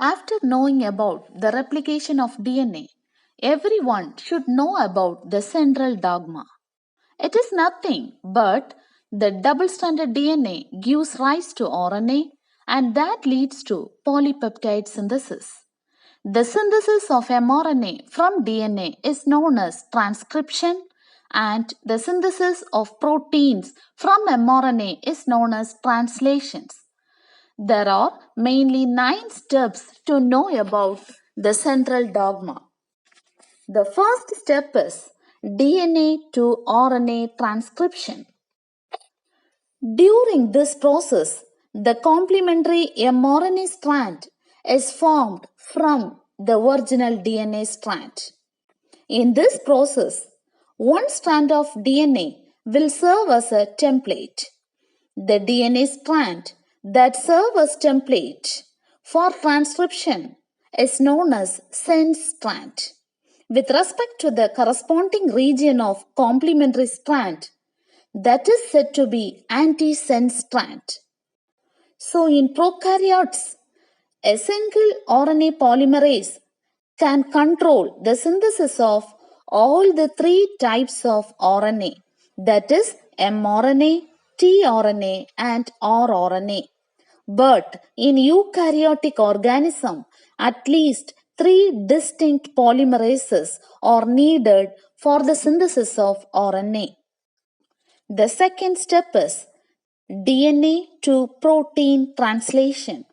After knowing about the replication of DNA, everyone should know about the central dogma. It is nothing but the double-stranded DNA gives rise to RNA and that leads to polypeptide synthesis. The synthesis of mRNA from DNA is known as transcription and the synthesis of proteins from mRNA is known as translations. There are mainly 9 steps to know about the central dogma. The first step is DNA to RNA transcription. During this process, the complementary mRNA strand is formed from the original DNA strand. In this process, one strand of DNA will serve as a template. The DNA strand that serves as template for transcription is known as sense strand. With respect to the corresponding region of complementary strand, that is said to be antisense strand. So in prokaryotes, a single RNA polymerase can control the synthesis of all the 3 types of RNA, that is mRNA, tRNA and rRNA. But in eukaryotic organism, at least 3 distinct polymerases are needed for the synthesis of RNA. The second step is DNA to protein translation.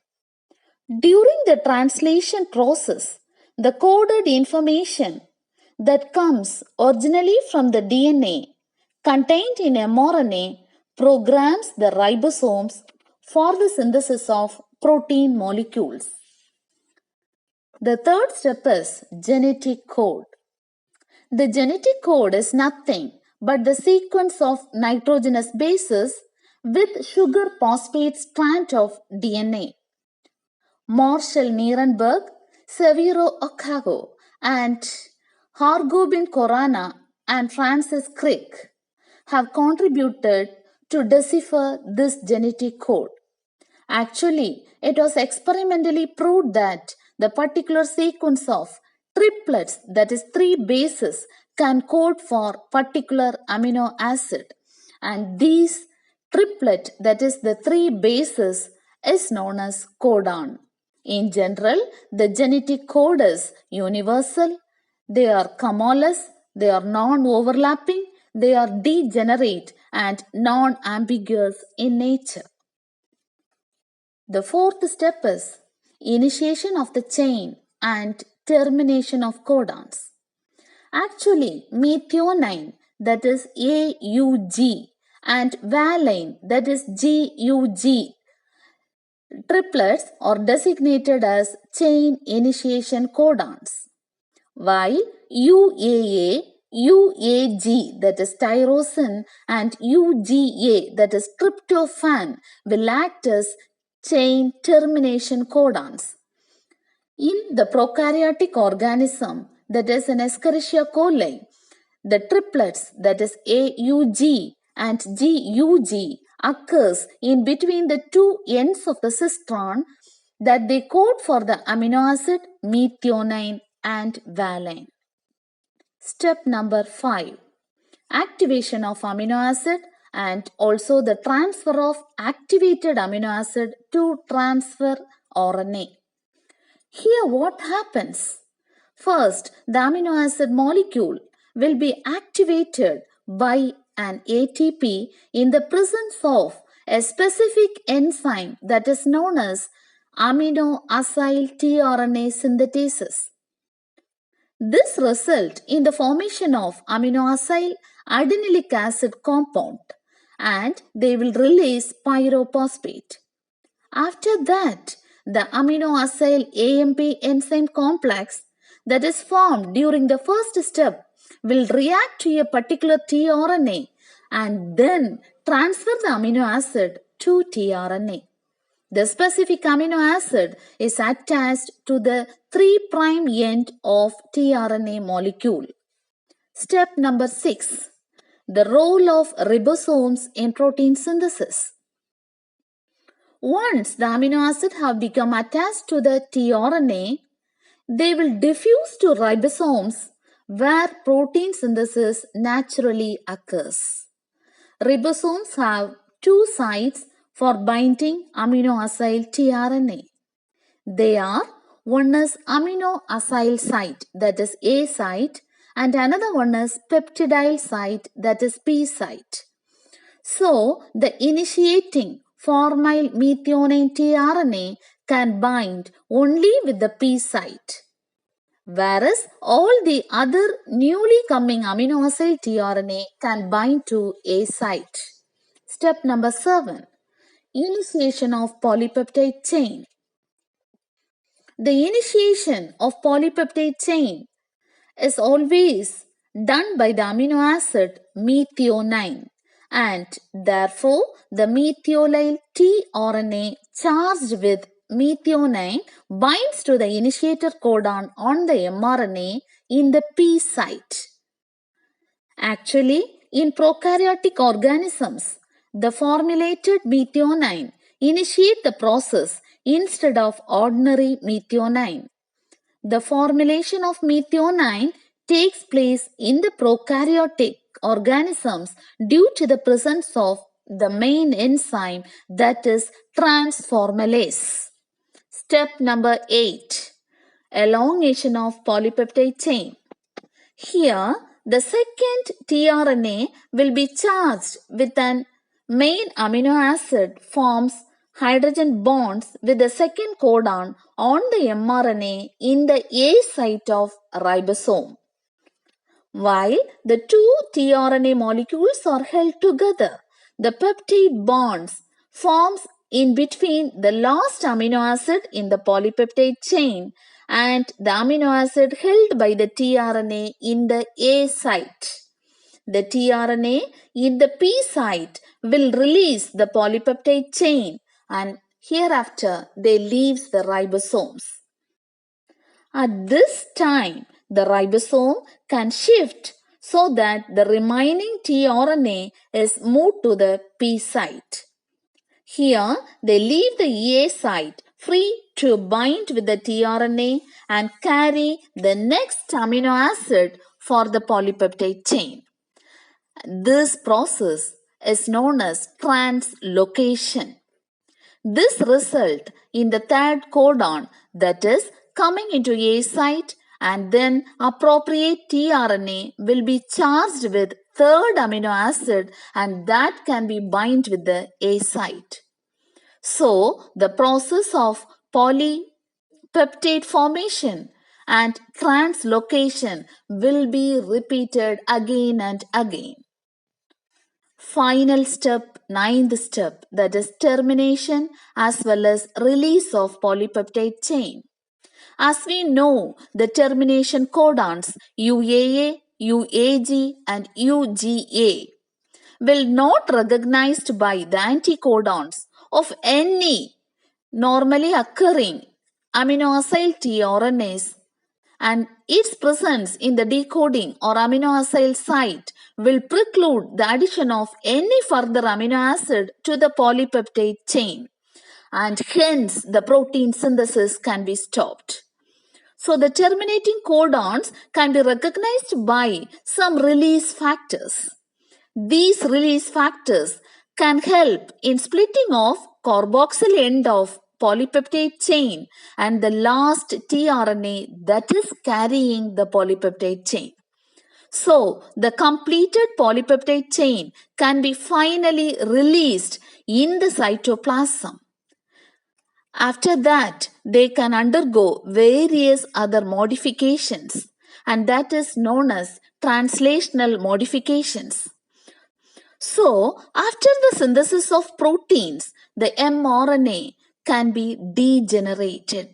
During the translation process, the coded information that comes originally from the DNA contained in mRNA programs the ribosomes for the synthesis of protein molecules. The third step is genetic code. The genetic code is nothing but the sequence of nitrogenous bases with sugar phosphate strand of DNA. Marshall Nierenberg, Severo Ocasio, and Hargobin Corona and Francis Crick have contributed to decipher this genetic code. Actually, it was experimentally proved that the particular sequence of triplets, that is 3 bases, can code for particular amino acid. And these triplet, that is the 3 bases, is known as codon. In general, the genetic code is universal, they are cumulus, they are non-overlapping, they are degenerate and non-ambiguous in nature. The fourth step is initiation of the chain and termination of codons. Actually, methionine, that is AUG, and valine, that is GUG, triplets are designated as chain initiation codons, while UAA, UAG, that is tyrosine, and UGA, that is tryptophan, will act as chain termination codons. In the prokaryotic organism, that is in Escherichia coli, the triplets, that is AUG and GUG, occurs in between the 2 ends of the cistron that they code for the amino acid methionine and valine. Step number 5. Activation of amino acid and also the transfer of activated amino acid to transfer RNA. Here what happens? First, the amino acid molecule will be activated by an ATP in the presence of a specific enzyme that is known as amino acyl tRNA synthetases. This results in the formation of amino acyl adenylate acid compound and they will release pyrophosphate. After that, the amino acyl AMP enzyme complex that is formed during the first step will react to a particular tRNA and then transfer the amino acid to tRNA. The specific amino acid is attached to the 3' end of tRNA molecule. Step number 6. The role of ribosomes in protein synthesis. Once the amino acid have become attached to the tRNA, they will diffuse to ribosomes where protein synthesis naturally occurs. Ribosomes have two sites for binding amino-acyl tRNA. They are, one is amino-acyl site, that is A site, and another one is peptidyl site, that is P site. So, the initiating formyl methionine tRNA can bind only with the P site, whereas all the other newly coming amino-acyl tRNA can bind to A site. Step number 7. Initiation of polypeptide chain. The initiation of polypeptide chain is always done by the amino acid methionine, and therefore the methylyl tRNA charged with methionine binds to the initiator codon on the mRNA in the P site. Actually, in prokaryotic organisms, the formulated methionine initiate the process instead of ordinary methionine. The formulation of methionine takes place in the prokaryotic organisms due to the presence of the main enzyme, that is transformylase. Step number 8. Elongation of polypeptide chain. Here, the second tRNA will be charged with an main amino acid, forms hydrogen bonds with the second codon on the mRNA in the A site of ribosome. While the two tRNA molecules are held together, the peptide bonds forms in between the last amino acid in the polypeptide chain and the amino acid held by the tRNA in the A site. The tRNA in the P site will release the polypeptide chain, and hereafter they leave the ribosomes. At this time, the ribosome can shift so that the remaining tRNA is moved to the P site. Here, they leave the A site free to bind with the tRNA and carry the next amino acid for the polypeptide chain. This process is known as translocation. This results in the third codon, that is coming into A site, and then appropriate tRNA will be charged with third amino acid, and that can be bind with the A site. So, the process of polypeptide formation and translocation will be repeated again and again. Final step, 9th step, that is termination as well as release of polypeptide chain. As we know, the termination codons UAA, UAG and UGA will not recognized by the anticodons of any normally occurring amino-acyl tRNAs, and its presence in the decoding or amino-acyl site will preclude the addition of any further amino acid to the polypeptide chain, and hence the protein synthesis can be stopped. So the terminating codons can be recognized by some release factors. These release factors can help in splitting off carboxyl end of polypeptide chain and the last tRNA that is carrying the polypeptide chain. So, the completed polypeptide chain can be finally released in the cytoplasm. After that, they can undergo various other modifications, and that is known as translational modifications. So, after the synthesis of proteins, the mRNA can be degenerated.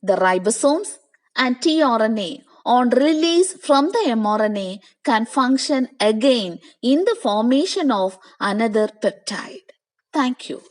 The ribosomes and tRNA on release from the mRNA can function again in the formation of another peptide. Thank you.